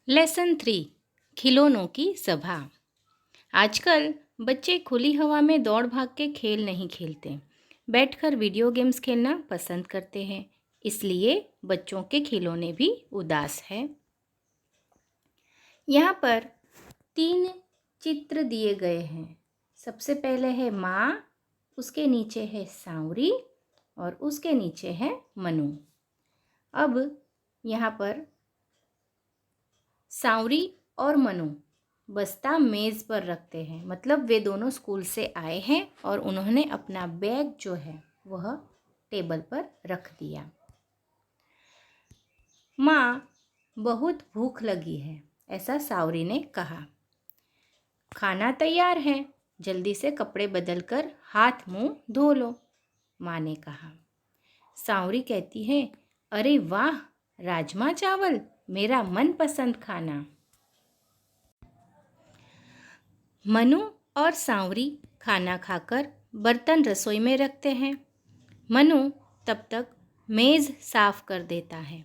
Lesson 3 खिलौनों की सभा। आजकल बच्चे खुली हवा में दौड़ भाग के खेल नहीं खेलते, बैठकर वीडियो गेम्स खेलना पसंद करते हैं। इसलिए बच्चों के खिलौने भी उदास हैं। यहाँ पर 3 चित्र दिए गए हैं। सबसे पहले है माँ, उसके नीचे है सांवरी और उसके नीचे है मनु। अब यहाँ पर सांवरी और मनु बस्ता मेज़ पर रखते हैं, मतलब वे दोनों स्कूल से आए हैं और उन्होंने अपना बैग जो है वह टेबल पर रख दिया। माँ, बहुत भूख लगी है, ऐसा सांवरी ने कहा। खाना तैयार है, जल्दी से कपड़े बदलकर हाथ मुंह धो लो, माँ ने कहा। सांवरी कहती है, अरे वाह, राजमा चावल, मेरा मनपसंद खाना। मनु और सांवरी खाना खाकर बर्तन रसोई में रखते हैं। मनु तब तक मेज़ साफ कर देता है।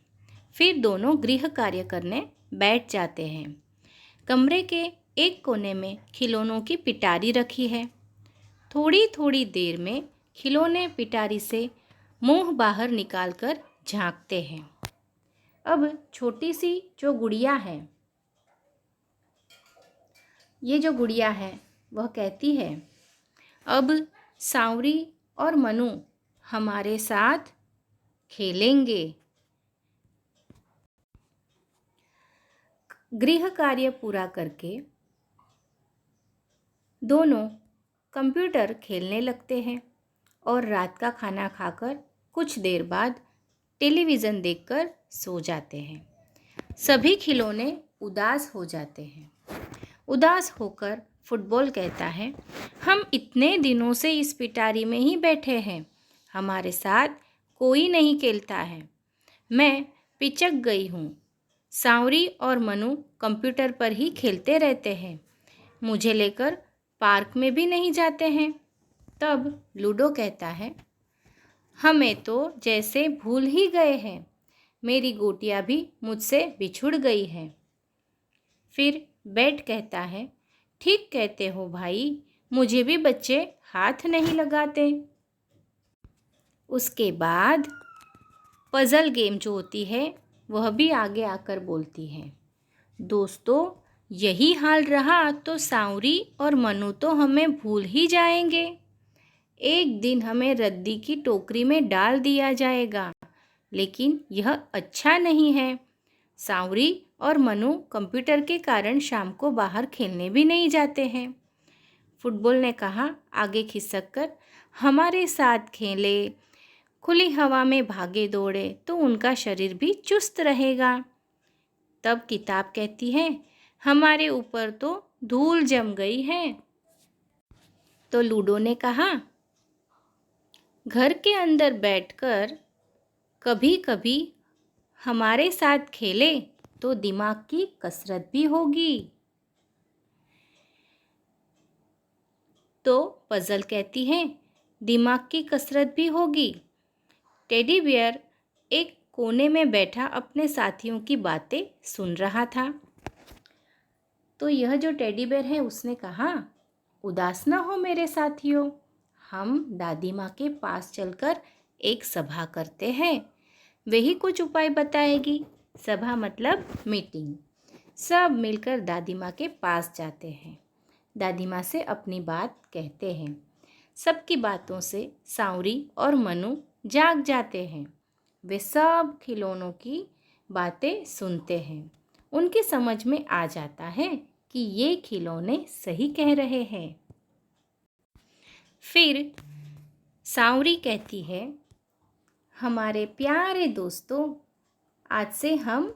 फिर दोनों गृह कार्य करने बैठ जाते हैं। कमरे के एक कोने में खिलौनों की पिटारी रखी है। थोड़ी थोड़ी देर में खिलौने पिटारी से मुंह बाहर निकालकर झांकते हैं। अब छोटी सी जो गुड़िया है, ये जो गुड़िया है वह कहती है, अब सांवरी और मनु हमारे साथ खेलेंगे। गृह कार्य पूरा करके दोनों कंप्यूटर खेलने लगते हैं और रात का खाना खाकर कुछ देर बाद टेलीविज़न देखकर सो जाते हैं। सभी खिलौने उदास हो जाते हैं। उदास होकर फुटबॉल कहता है, हम इतने दिनों से इस पिटारी में ही बैठे हैं, हमारे साथ कोई नहीं खेलता है। मैं पिचक गई हूँ। सांवरी और मनु कंप्यूटर पर ही खेलते रहते हैं, मुझे लेकर पार्क में भी नहीं जाते हैं। तब लूडो कहता है, हमें तो जैसे भूल ही गए हैं, मेरी गोटियाँ भी मुझसे बिछुड़ गई हैं। फिर बैट कहता है, ठीक कहते हो भाई, मुझे भी बच्चे हाथ नहीं लगाते। उसके बाद पज़ल गेम जो होती है वह भी आगे आकर बोलती है, दोस्तों यही हाल रहा तो सांवरी और मनु तो हमें भूल ही जाएंगे। एक दिन हमें रद्दी की टोकरी में डाल दिया जाएगा, लेकिन यह अच्छा नहीं है। सांवरी और मनु कंप्यूटर के कारण शाम को बाहर खेलने भी नहीं जाते हैं। फुटबॉल ने कहा, आगे खिसक कर हमारे साथ खेले, खुली हवा में भागे दौड़े तो उनका शरीर भी चुस्त रहेगा। तब किताब कहती है, हमारे ऊपर तो धूल जम गई है। तो लूडो ने कहा, घर के अंदर बैठकर कभी कभी हमारे साथ खेले तो दिमाग की कसरत भी होगी। तो पज़ल कहती है, दिमाग की कसरत भी होगी। टेडी बियर एक कोने में बैठा अपने साथियों की बातें सुन रहा था। तो यह जो टेडी बियर है उसने कहा, उदास ना हो मेरे साथियों, हम दादी माँ के पास चलकर एक सभा करते हैं, वही कुछ उपाय बताएगी। सभा मतलब मीटिंग। सब मिलकर दादी माँ के पास जाते हैं, दादी माँ से अपनी बात कहते हैं। सबकी बातों से सांवरी और मनु जाग जाते हैं। वे सब खिलौनों की बातें सुनते हैं। उनकी समझ में आ जाता है कि ये खिलौने सही कह रहे हैं। फिर सांवरी कहती है, हमारे प्यारे दोस्तों, आज से हम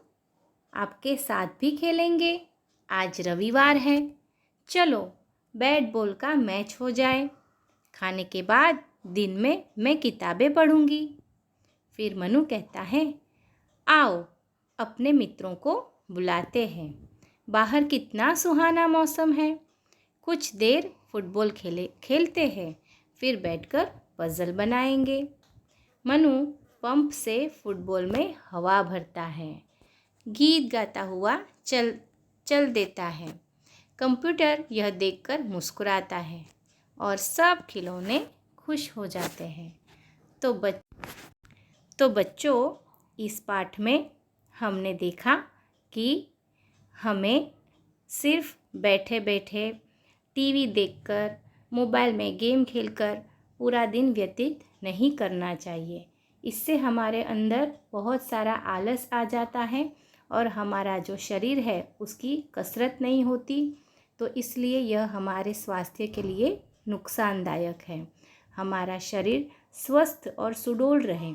आपके साथ भी खेलेंगे। आज रविवार है, चलो बैट बॉल का मैच हो जाए। खाने के बाद दिन में मैं किताबें पढ़ूंगी। फिर मनु कहता है, आओ अपने मित्रों को बुलाते हैं, बाहर कितना सुहाना मौसम है। कुछ देर फुटबॉल खेलते हैं, फिर बैठकर पज़ल बनाएंगे। मनु पंप से फुटबॉल में हवा भरता है। गीत गाता हुआ चल चल देता है। कंप्यूटर यह देखकर मुस्कुराता है और सब खिलौने खुश हो जाते हैं। तो बच्चों, इस पाठ में हमने देखा कि हमें सिर्फ बैठे बैठे टीवी देखकर, मोबाइल में गेम खेलकर पूरा दिन व्यतीत नहीं करना चाहिए। इससे हमारे अंदर बहुत सारा आलस आ जाता है और हमारा जो शरीर है उसकी कसरत नहीं होती। तो इसलिए यह हमारे स्वास्थ्य के लिए नुकसानदायक है। हमारा शरीर स्वस्थ और सुडौल रहे,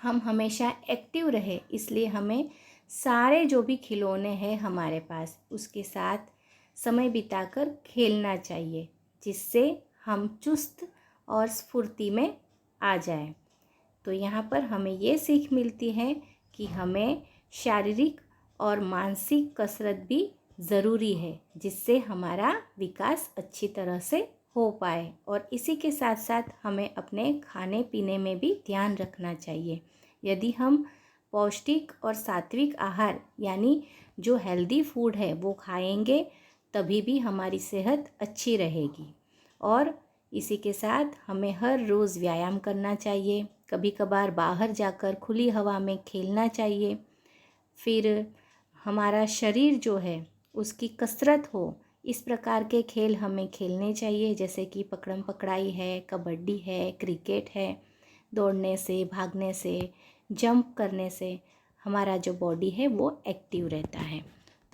हम हमेशा एक्टिव रहे, इसलिए हमें सारे जो भी खिलौने हैं हमारे पास उसके साथ समय बिताकर खेलना चाहिए, जिससे हम चुस्त और स्फूर्ति में आ जाएं। तो यहाँ पर हमें ये सीख मिलती है कि हमें शारीरिक और मानसिक कसरत भी ज़रूरी है, जिससे हमारा विकास अच्छी तरह से हो पाए। और इसी के साथ साथ हमें अपने खाने पीने में भी ध्यान रखना चाहिए। यदि हम पौष्टिक और सात्विक आहार यानी जो हेल्दी फूड है वो खाएंगे, तभी भी हमारी सेहत अच्छी रहेगी। और इसी के साथ हमें हर रोज़ व्यायाम करना चाहिए, कभी कभार बाहर जाकर खुली हवा में खेलना चाहिए। फिर हमारा शरीर जो है उसकी कसरत हो, इस प्रकार के खेल हमें खेलने चाहिए, जैसे कि पकड़म पकड़ाई है, कबड्डी है, क्रिकेट है। दौड़ने से, भागने से, जंप करने से हमारा जो बॉडी है वो एक्टिव रहता है।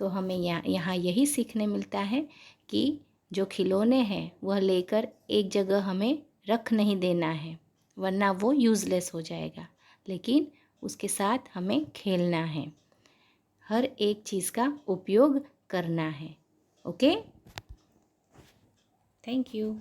तो हमें यहाँ यही सीखने मिलता है कि जो खिलौने हैं वह लेकर एक जगह हमें रख नहीं देना है, वरना वो यूज़लेस हो जाएगा। लेकिन उसके साथ हमें खेलना है, हर एक चीज़ का उपयोग करना है। Okay, thank you.